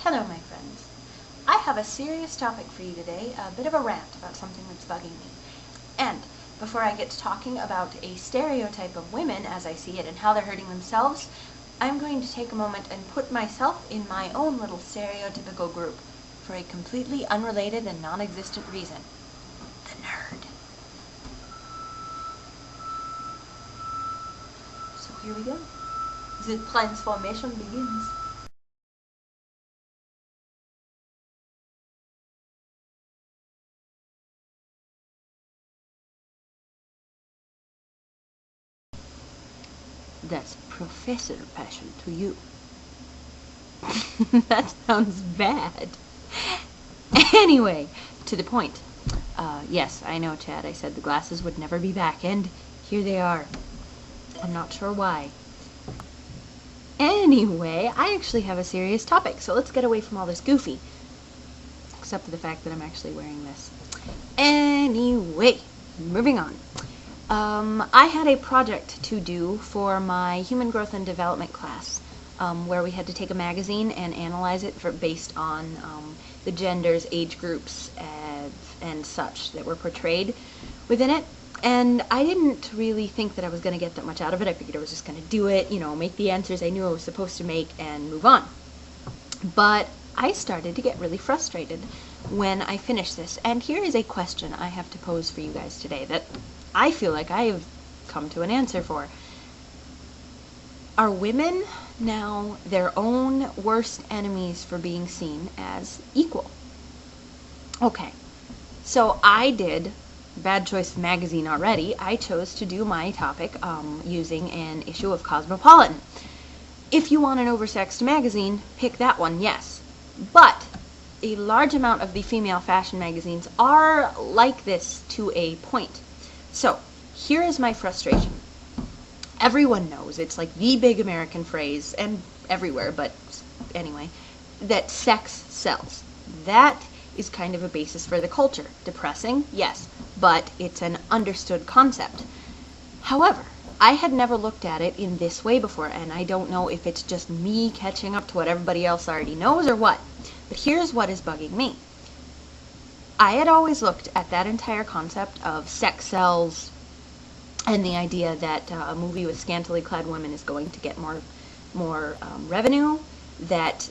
Hello, my friends. I have a serious topic for you today, a bit of a rant about something that's bugging me. And before I get to talking about a stereotype of women as I see it and how they're hurting themselves, I'm going to take a moment and put myself in my own little stereotypical group for a completely unrelated and non-existent reason. The nerd. So here we go. The transformation begins. That's Professor Passion to you. That sounds bad. Anyway, to the point. Yes, I know, Chad. I said the glasses would never be back, and here they are. I'm not sure why. Anyway, I actually have a serious topic, so let's get away from all this goofy. Except for the fact that I'm actually wearing this. Anyway, moving on. I had a project to do for my Human Growth and Development class, where we had to take a magazine and analyze it based on the genders, age groups, and such that were portrayed within it. And I didn't really think that I was going to get that much out of it. I figured I was just going to do it, make the answers I knew I was supposed to make and move on. But I started to get really frustrated when I finished this. And here is a question I have to pose for you guys today that I feel like I have come to an answer for. Are women now their own worst enemies for being seen as equal? Okay, so I did Bad Choice Magazine already. I chose to do my topic using an issue of Cosmopolitan. If you want an oversexed magazine, pick that one, yes. But a large amount of the female fashion magazines are like this to a point. So, here is my frustration. Everyone knows, it's like the big American phrase, and everywhere, but anyway, that sex sells. That is kind of a basis for the culture. Depressing? Yes, but it's an understood concept. However, I had never looked at it in this way before, and I don't know if it's just me catching up to what everybody else already knows or what, but here's what is bugging me. I had always looked at that entire concept of sex sells and the idea that a movie with scantily clad women is going to get more revenue, that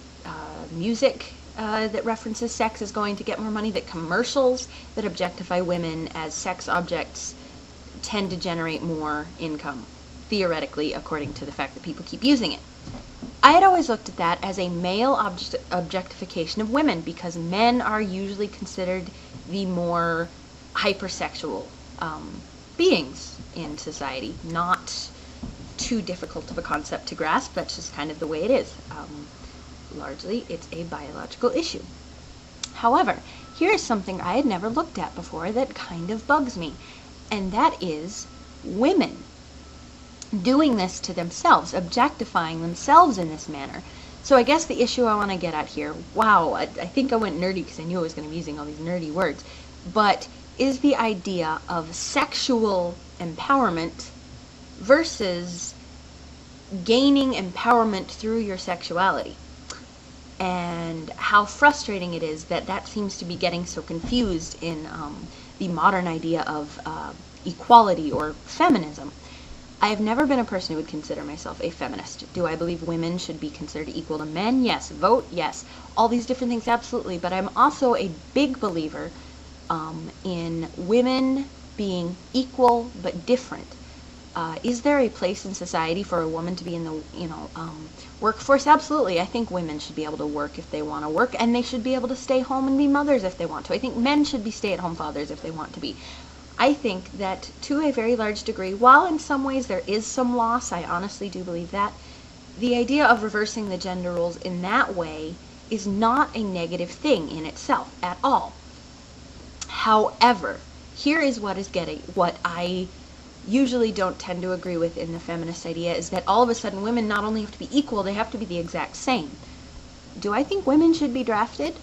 music that references sex is going to get more money, that commercials that objectify women as sex objects tend to generate more income, theoretically, according to the fact that people keep using it. I had always looked at that as a male objectification of women because men are usually considered the more hypersexual beings in society. Not too difficult of a concept to grasp, that's just kind of the way it is. Largely, it's a biological issue. However, here is something I had never looked at before that kind of bugs me, and that is women doing this to themselves, objectifying themselves in this manner. So I guess the issue I want to get at here, wow, I think I went nerdy because I knew I was going to be using all these nerdy words, but is the idea of sexual empowerment versus gaining empowerment through your sexuality. And how frustrating it is that that seems to be getting so confused in the modern idea of equality or feminism. I have never been a person who would consider myself a feminist. Do I believe women should be considered equal to men? Yes. Vote? Yes. All these different things, absolutely. But I'm also a big believer in women being equal but different. Is there a place in society for a woman to be in the workforce? Absolutely. I think women should be able to work if they want to work, and they should be able to stay home and be mothers if they want to. I think men should be stay-at-home fathers if they want to be. I think that to a very large degree, while in some ways there is some loss, I honestly do believe that, the idea of reversing the gender roles in that way is not a negative thing in itself at all. However, here is what I usually don't tend to agree with in the feminist idea, is that all of a sudden women not only have to be equal, they have to be the exact same. Do I think women should be drafted?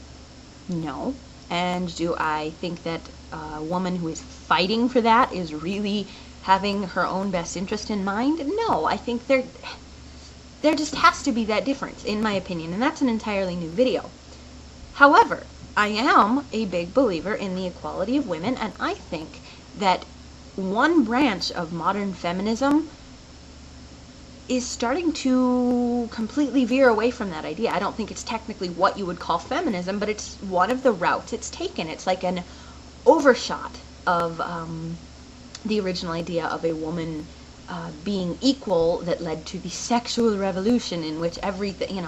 No. And do I think that a woman who is fighting for that is really having her own best interest in mind? No. I think there just has to be that difference, in my opinion, and that's an entirely new video. However, I am a big believer in the equality of women, and I think that one branch of modern feminism is starting to completely veer away from that idea. I don't think it's technically what you would call feminism, but it's one of the routes it's taken. It's like an overshot of the original idea of a woman being equal that led to the sexual revolution, in which everything,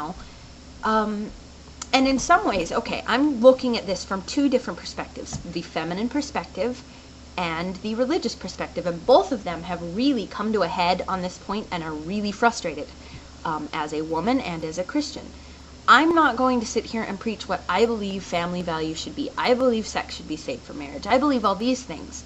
and in some ways, okay, I'm looking at this from two different perspectives, the feminine perspective and the religious perspective, and both of them have really come to a head on this point and are really frustrated as a woman and as a Christian. I'm not going to sit here and preach what I believe family values should be. I believe sex should be safe for marriage. I believe all these things.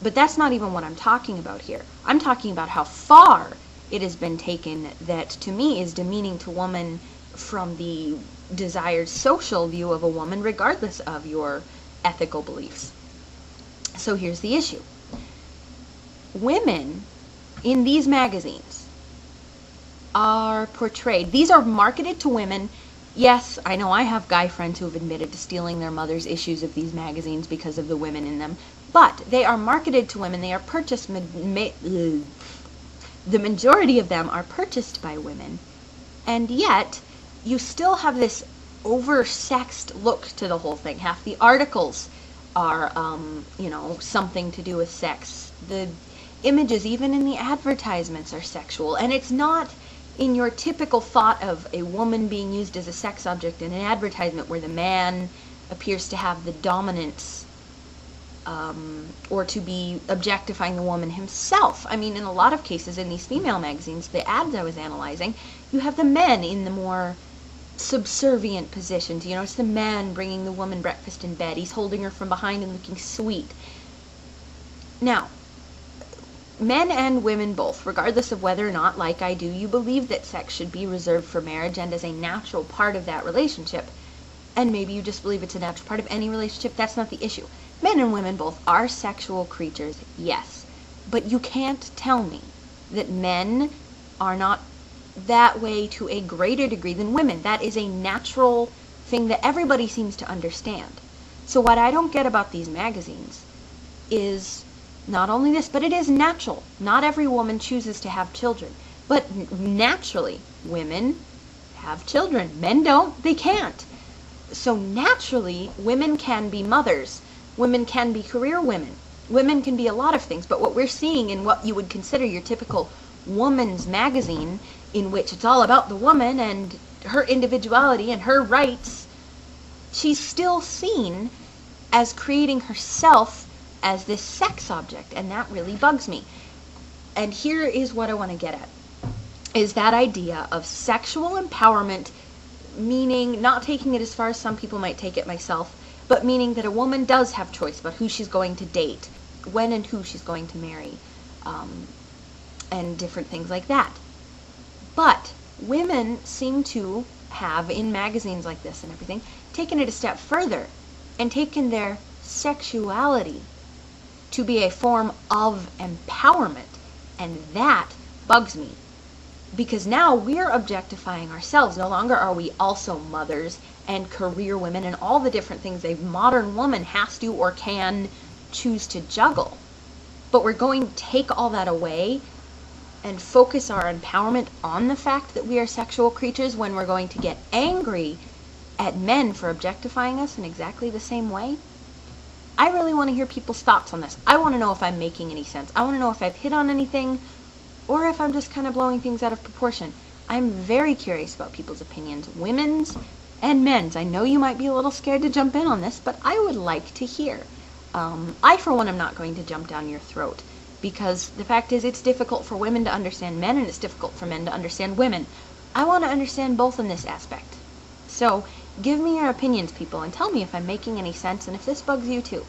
But that's not even what I'm talking about here. I'm talking about how far it has been taken that, to me, is demeaning to woman from the desired social view of a woman, regardless of your ethical beliefs. So here's the issue. Women in these magazines are portrayed, these are marketed to women. Yes, I know I have guy friends who have admitted to stealing their mother's issues of these magazines because of the women in them, but they are marketed to women. They are purchased, the majority of them are purchased by women, and yet you still have this over-sexed look to the whole thing. Half the articles are, something to do with sex. The images, even in the advertisements, are sexual. And it's not in your typical thought of a woman being used as a sex object in an advertisement where the man appears to have the dominance or to be objectifying the woman himself. I mean, in a lot of cases in these female magazines, the ads I was analyzing, you have the men in the more subservient positions. It's the man bringing the woman breakfast in bed. He's holding her from behind and looking sweet. Now, men and women both, regardless of whether or not, like I do, you believe that sex should be reserved for marriage and as a natural part of that relationship, and maybe you just believe it's a natural part of any relationship, that's not the issue. Men and women both are sexual creatures, yes, but you can't tell me that men are not that way to a greater degree than women. That is a natural thing that everybody seems to understand. So what I don't get about these magazines is not only this, but it is natural. Not every woman chooses to have children, but naturally women have children. Men don't, they can't. So naturally women can be mothers, women can be career women, women can be a lot of things, but what we're seeing in what you would consider your typical woman's magazine, in which it's all about the woman and her individuality and her rights, she's still seen as creating herself as this sex object, and that really bugs me. And here is what I want to get at, is that idea of sexual empowerment, meaning not taking it as far as some people might take it, myself, but meaning that a woman does have choice about who she's going to date, when and who she's going to marry, and different things like that. But women seem to have, in magazines like this and everything, taken it a step further and taken their sexuality to be a form of empowerment. And that bugs me. Because now we're objectifying ourselves. No longer are we also mothers and career women and all the different things a modern woman has to or can choose to juggle. But we're going to take all that away and focus our empowerment on the fact that we are sexual creatures, when we're going to get angry at men for objectifying us in exactly the same way. I really want to hear people's thoughts on this. I want to know if I'm making any sense. I want to know if I've hit on anything, or if I'm just kind of blowing things out of proportion. I'm very curious about people's opinions, women's and men's. I know you might be a little scared to jump in on this, but I would like to hear. I, for one, am not going to jump down your throat, because the fact is it's difficult for women to understand men, and it's difficult for men to understand women. I want to understand both in this aspect. So give me your opinions, people, and tell me if I'm making any sense and if this bugs you too.